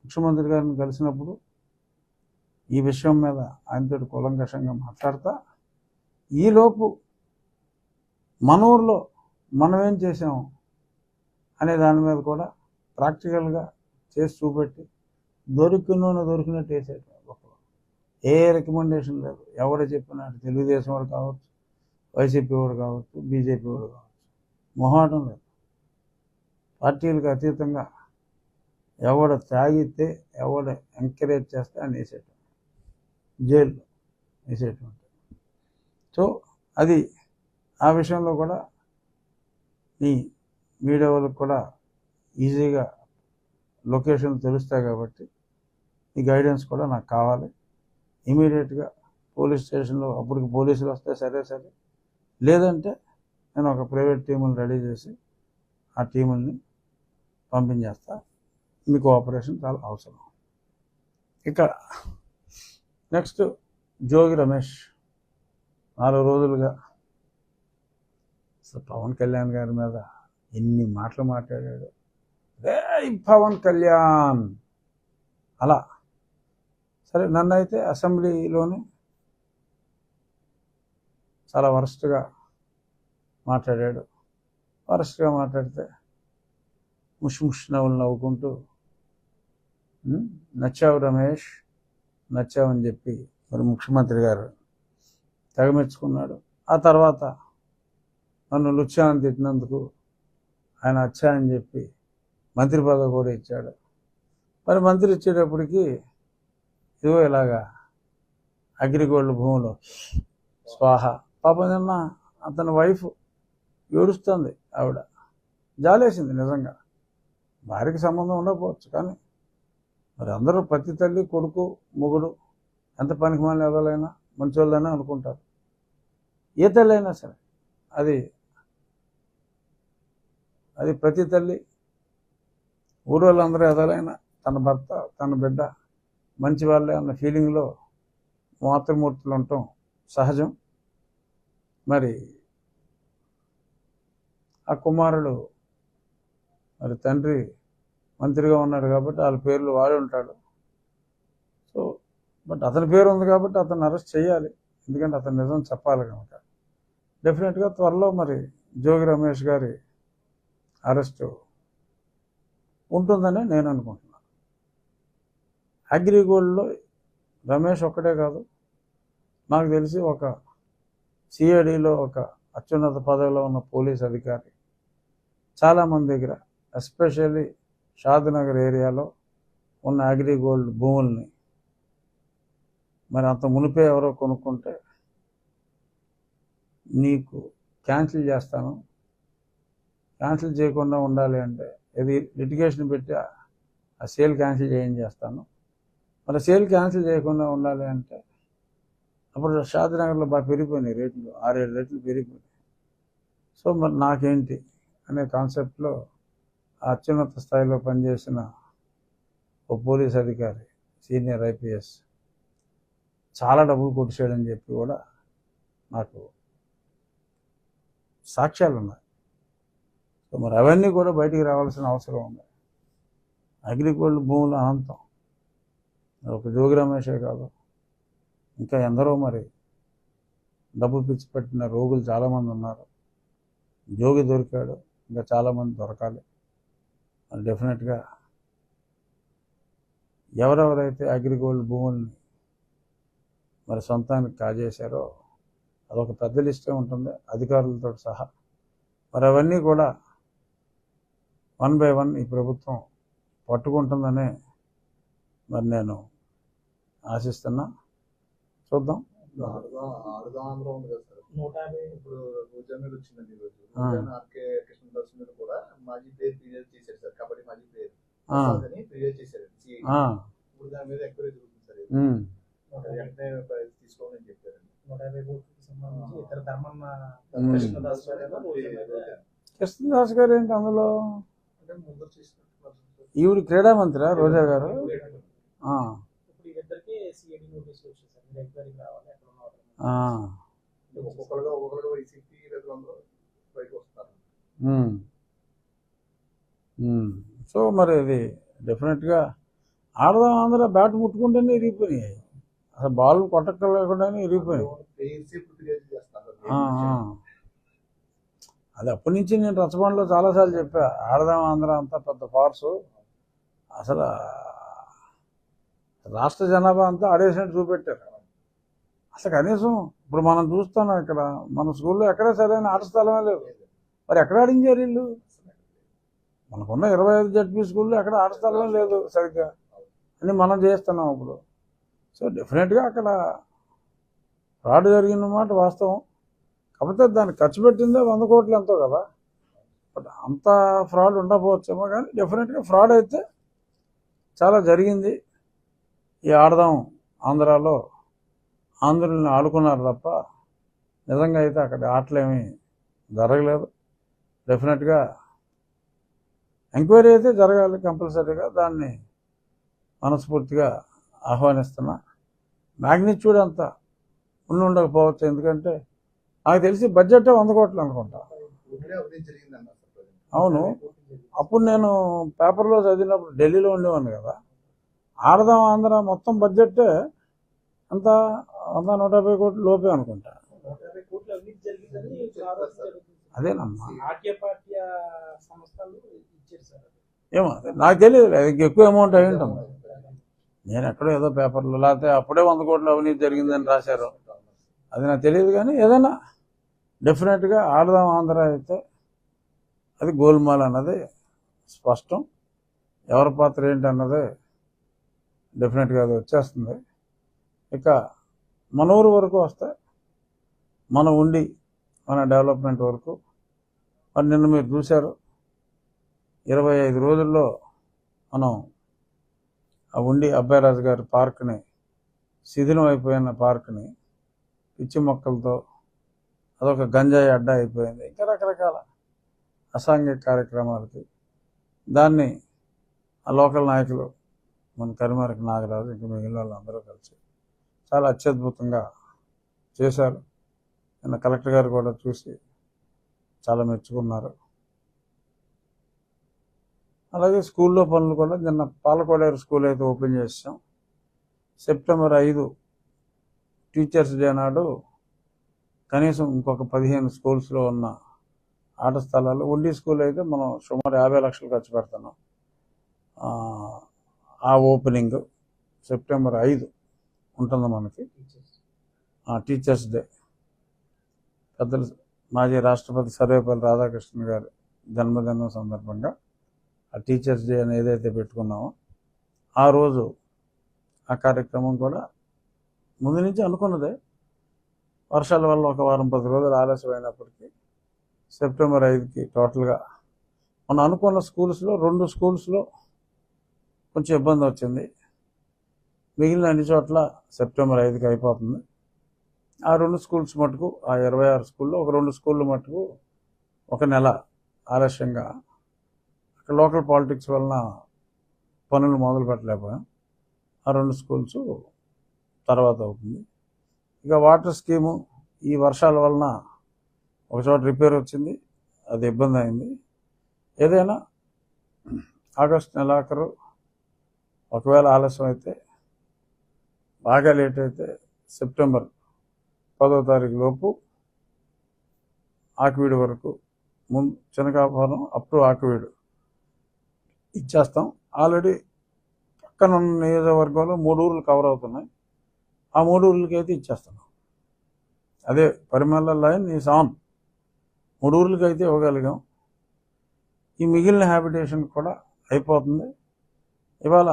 ముఖ్యమంత్రి గారిని కలిసినప్పుడు ఈ విషయం మీద ఆయనతో కూలంకషంగా మాట్లాడతా ఈలోపు మన ఊర్లో మనం ఏం చేసాము అనే దాని మీద కూడా ప్రాక్టికల్గా చేసి చూపెట్టి దొరికినట్టు వేసేట గొప్ప ఏ రికమెండేషన్ లేదు. ఎవరు చెప్పినా తెలుగుదేశం వాడు కావచ్చు, వైసీపీ వాడు కావచ్చు, బీజేపీ వాడు కావచ్చు, మొహాటం లేదు. పార్టీలకు అతీతంగా ఎవడ తాగితే ఎవడ ఎంకరేజ్ చేస్తే అని వేసేట జైల్లో వేసేటువంటి. సో అది ఆ విషయంలో కూడా ఈ మీడియా వాళ్ళకి కూడా ఈజీగా లొకేషన్ తెలుస్తాయి కాబట్టి ఈ గైడెన్స్ కూడా నాకు కావాలి. ఇమీడియట్గా పోలీస్ స్టేషన్లో అప్పటికి పోలీసులు వస్తే సరే, లేదంటే నేను ఒక ప్రైవేట్ టీముని రెడీ చేసి ఆ టీముల్ని పంపించేస్తా. మీ కోఆపరేషన్ చాలా అవసరం. ఇక నెక్స్ట్ జోగి రమేష్ 4 రోజులుగా పవన్ కళ్యాణ్ గారి మీద ఎన్ని మాటలు మాట్లాడాడు. రే పవన్ కళ్యాణ్ అలా సరే, నన్ను అయితే అసెంబ్లీలోనే చాలా వరస్ట్గా మాట్లాడాడు. వరస్ట్గా మాట్లాడితే ముష్ నవ్వులు నవ్వుకుంటూ నచ్చావు రమేష్, నచ్చావని చెప్పి మరి ముఖ్యమంత్రి గారు తెగమెచ్చుకున్నాడు. ఆ తర్వాత నన్ను లుచ్చా అని తిట్టినందుకు ఆయన అచ్చా అని చెప్పి మంత్రి పదవి కూడా ఇచ్చాడు. మరి మంత్రి ఇచ్చేటప్పటికి ఇదిగో ఇలాగా అగ్రిగోల్డ్ భూములు స్వాహ. పాపం నిన్న అతని వైఫ్ ఏడుస్తుంది. ఆవిడ జాలేసింది నిజంగా. భార్యకి సంబంధం ఉండకపోవచ్చు, కానీ మరి అందరూ ప్రతి తల్లి కొడుకు మొగుడు ఎంత పనికిమాలిన ఎవరైనా మంచోళ్ళైనా అనుకుంటారు. ఏ తల్లి అయినా సరే అది ప్రతి తల్లి ఊరు వాళ్ళందరూ ఎదలైనా తన భర్త తన బిడ్డ మంచి వాళ్ళే అన్న ఫీలింగ్లో మాతృమూర్తులు ఉండటం సహజం. మరి ఆ కుమారుడు మరి తండ్రి మంత్రిగా ఉన్నాడు కాబట్టి వాళ్ళ పేర్లు వాడి ఉంటాడు. సో బట్ అతని పేరు ఉంది కాబట్టి అతన్ని అరెస్ట్ చేయాలి, ఎందుకంటే అతను నిజం చెప్పాలి కనుక. డెఫినెట్గా త్వరలో మరి జోగి రమేష్ గారి అరెస్టు ఉంటుందని నేను అనుకుంటున్నాను. అగ్రిగోల్డ్లో రమేష్ ఒక్కడే కాదు, నాకు తెలిసి ఒక సిఐడిలో ఒక అత్యున్నత పదవిలో ఉన్న పోలీస్ అధికారి చాలామంది దగ్గర, ఎస్పెషల్లీ షాద్నగర్ ఏరియాలో ఉన్న అగ్రిగోల్డ్ భూముల్ని మరి అంత మునిపే ఎవరో కొనుక్కుంటే నీకు క్యాన్సిల్ చేస్తాను, క్యాన్సిల్ చేయకుండా ఉండాలి అంటే ఇది లిటిగేషన్ పెట్టి ఆ సేల్ క్యాన్సిల్ చేస్తాను. మరి సేల్ క్యాన్సిల్ చేయకుండా ఉండాలి అంటే అప్పుడు షాద్నగర్లో బాగా పెరిగిపోయినాయి రేట్లు, 6-7 రెట్లు పెరిగిపోయినాయి. సో మరి నాకేంటి అనే కాన్సెప్ట్లో అత్యున్నత స్థాయిలో పనిచేసిన ఓ పోలీస్ అధికారి, సీనియర్ ఐపీఎస్ చాలా డబ్బులు కొట్టేసాడని చెప్పి కూడా నాకు సాక్ష్యాలు ఉన్నాయి. సో మరి అవన్నీ కూడా బయటికి రావాల్సిన అవసరం ఉంది. అగ్రిగోల్డ్ భూములు అనంతం. ఒక జోగి రమేషే కాదు, ఇంకా ఎందరో మరి డబ్బు పిచ్చి పెట్టిన రోగులు చాలామంది ఉన్నారు. జోగి దొరికాడు, ఇంకా చాలామంది దొరకాలి. మరి డెఫినెట్గా ఎవరెవరైతే అగ్రిగోల్డ్ భూముల్ని మరి సొంతానికి కాజేశారో అదొక పెద్ద లిస్టే ఉంటుంది అధికారులతో సహా. మరి అవన్నీ కూడా 1 by 1 ఈ ప్రభుత్వం పట్టుకుంటుందనే మరి నేను ఆశిస్తున్నా. చూద్దాం. 150 ఇప్పుడు రోజా మీద వచ్చిందండి. ఈరోజు ఆర్కే కృష్ణదాస్ మీద కూడా మాజీ ప్లేయర్ ఫిర్యాదు చేశారు సార్, కబడ్డీ మాజీ ప్లేయర్ ఫిర్యాదు చేశారు. ఇప్పుడు దాని మీద ఎంక్వైరీ జరుగుతుంది సార్, వెంటనే తీసుకోవాలని చెప్పారు. 150 కోట్లకి సంబంధించి ఇతర ధర్మన్న కృష్ణదాస్ గారు ఏంటి అందులో? అంటే ముందు చేసినట్టు ఈవిడ క్రీడా మంత్రి రోజా గారు. ఇప్పుడు వీళ్ళిద్దరికి సిఐడి నోటీసులు వచ్చాయి సార్, మీరు ఎంక్వైరీకి రావాలి, ఎక్కడ ఉన్నారు ఒక్కొక్కరుగా వైసీపీ రైతులందరూ బయటకు వస్తున్నారు. సో మరి ఇది డెఫినెట్గా ఆడదాం ఆంధ్ర బ్యాట్ ముట్టుకుంటేనే ఇరిగిపోయినాయి, అసలు బాల్ కొట్టలేకుండానే ఇరిగిపోయినాయి. ప్లేయర్స్ ఇప్పుడు ఫిర్యాదు చేస్తారు ఆ, ఆ. అది అప్పటి నుంచి నేను రచ్చబండలో చాలాసార్లు చెప్పా, ఆడదాం ఆంధ్ర అంతా పెద్ద ఫోర్సు, అసలు రాష్ట్ర జనాభా అంతా ఆడేసినట్టు చూపెట్టారు. అసలు కనీసం ఇప్పుడు మనం చూస్తున్నాం ఇక్కడ మన స్కూల్లో ఎక్కడ సరైన ఆట స్థలమే లేదు. మరి ఎక్కడ ఆడించారు వీళ్ళు? మనకున్న 25 జడ్పీ స్కూల్లో ఎక్కడ ఆట స్థలమే లేదు సరిగ్గా అని మనం చేస్తున్నాం ఇప్పుడు. సో డెఫినెట్గా అక్కడ ఫ్రాడ్ జరిగిన మాట వాస్తవం. కాకపోతే దాన్ని ఖర్చు పెట్టిందే 100 కోట్లు ఎంతో కదా, బట్ అంత ఫ్రాడ్ ఉండకపోవచ్చేమో, కానీ డెఫినెట్గా ఫ్రాడ్ అయితే చాలా జరిగింది. ఈ ఆడదాం ఆంధ్రాలో ఆంధ్రుల్ని ఆడుకున్నారు తప్ప నిజంగా అయితే అక్కడ ఆటలేమీ జరగలేదు. డెఫినెట్గా ఎంక్వైరీ అయితే జరగాలి కంపల్సరీగా, దాన్ని మనస్ఫూర్తిగా ఆహ్వానిస్తున్నా. మ్యాగ్నిట్యూడ్ అంతా ఉండకపోవచ్చు, ఎందుకంటే నాకు తెలిసి బడ్జెట్ 100 కోట్లు అనుకుంటా. అవును, అప్పుడు నేను పేపర్లో చదివినప్పుడు ఢిల్లీలో ఉండేవాడిని కదా, ఆడదాం ఆంధ్ర మొత్తం బడ్జెట్ అంత 100-150 కోట్ల లోపే అనుకుంటా. అదేనమ్మా, ఏమో నాకు తెలియదు, ఎక్కువ అమౌంట్ అయి ఉంటుంది. నేను ఎక్కడో ఏదో పేపర్లో లేకపోతే అప్పుడే 100 కోట్ల అవినీతి జరిగిందని రాశారు, అది నాకు తెలియదు. కానీ ఏదైనా డెఫినెట్గా ఆడదాం ఆంధ్ర అయితే అది గోల్మాల్ అన్నది స్పష్టం. ఎవరి పాత్ర ఏంటి అన్నది డెఫినెట్గా అది వచ్చేస్తుంది. ఇక మన ఊరు వరకు వస్తే మన ఉండి మన డెవలప్మెంట్ వరకు మరి నిన్న మీరు చూశారు, 25 రోజుల్లో మనం ఆ ఉండి అబ్బాయిరాజు గారి పార్క్ని, శిథిలం అయిపోయిన పార్క్ని పిచ్చి మొక్కలతో అదొక గంజాయి అడ్డా అయిపోయింది. ఇంకా రకరకాల అసాంఘిక కార్యక్రమాలకి దాన్ని ఆ లోకల్ నాయకులు మన కరిమరకి నాగరాజు ఇంకా మిగిలిన వాళ్ళందరూ కలిసి చాలా అత్యద్భుతంగా చేశారు. నిన్న కలెక్టర్ గారు కూడా చూసి చాలా మెచ్చుకున్నారు. అలాగే స్కూల్లో పనులు కూడా నిన్న పాలకోడేరు స్కూల్ అయితే ఓపెన్ చేసాం. సెప్టెంబర్ 5 టీచర్స్ డే నాడు కనీసం ఇంకొక 15 స్కూల్స్లో ఉన్న ఆట స్థలాలు, ఉండి స్కూల్ అయితే మనం సుమారు 50 లక్షలు ఖర్చు పెడుతున్నాం. ఆ ఓపెనింగ్ సెప్టెంబర్ 5 ఉంటుంది మనకి, టీచర్స్ డే. పెద్దలు మాజీ రాష్ట్రపతి సర్వేపల్లి రాధాకృష్ణన్ గారి జన్మదినం సందర్భంగా ఆ టీచర్స్ డే అని ఏదైతే పెట్టుకున్నామో ఆ రోజు ఆ కార్యక్రమం కూడా ముందు నుంచి అనుకున్నదే. వర్షాల వల్ల ఒక వారం 10 రోజులు ఆలస్యమైనప్పటికీ సెప్టెంబర్ 5కి టోటల్గా మనం అనుకున్న స్కూల్స్లో 2 స్కూల్స్లో కొంచెం ఇబ్బంది వచ్చింది. మిగిలిన అన్ని చోట్ల సెప్టెంబర్ 5కి అయిపోతుంది. ఆ 2 స్కూల్స్ మటుకు, ఆ 26 స్కూల్లో ఒక 2 స్కూళ్ళు మటుకు ఒక నెల ఆలస్యంగా అక్కడ లోకల్ పాలిటిక్స్ వలన పనులు మొదలు పెట్టలేకపోయాం. ఆ 2 స్కూల్స్ తర్వాత అవుతుంది. ఇక వాటర్ స్కీము ఈ వర్షాల వలన ఒక చోట రిపేర్ వచ్చింది, అది ఇబ్బంది అయింది. ఏదైనా ఆగస్టు నెలాఖరు ఒకవేళ ఆలస్యం అయితే, బాగా లేట్ అయితే సెప్టెంబర్ 10వ తారీఖు లోపు ఆకివీడు వరకు, ముందు చినకాపురం అప్ టు ఆకివీడు ఇచ్చేస్తాం. ఆల్రెడీ పక్కన ఉన్న నియోజకవర్గంలో 3 ఊర్లు కవర్ అవుతున్నాయి, ఆ 3 ఊర్లకి అయితే ఇచ్చేస్తున్నాం. అదే పరిమళ లైన్ ఈజ్ ఆన్, 3 ఊర్లకి అయితే ఇవ్వగలిగాం. ఈ మిగిలిన హ్యాబిటేషన్ కూడా అయిపోతుంది. ఇవాళ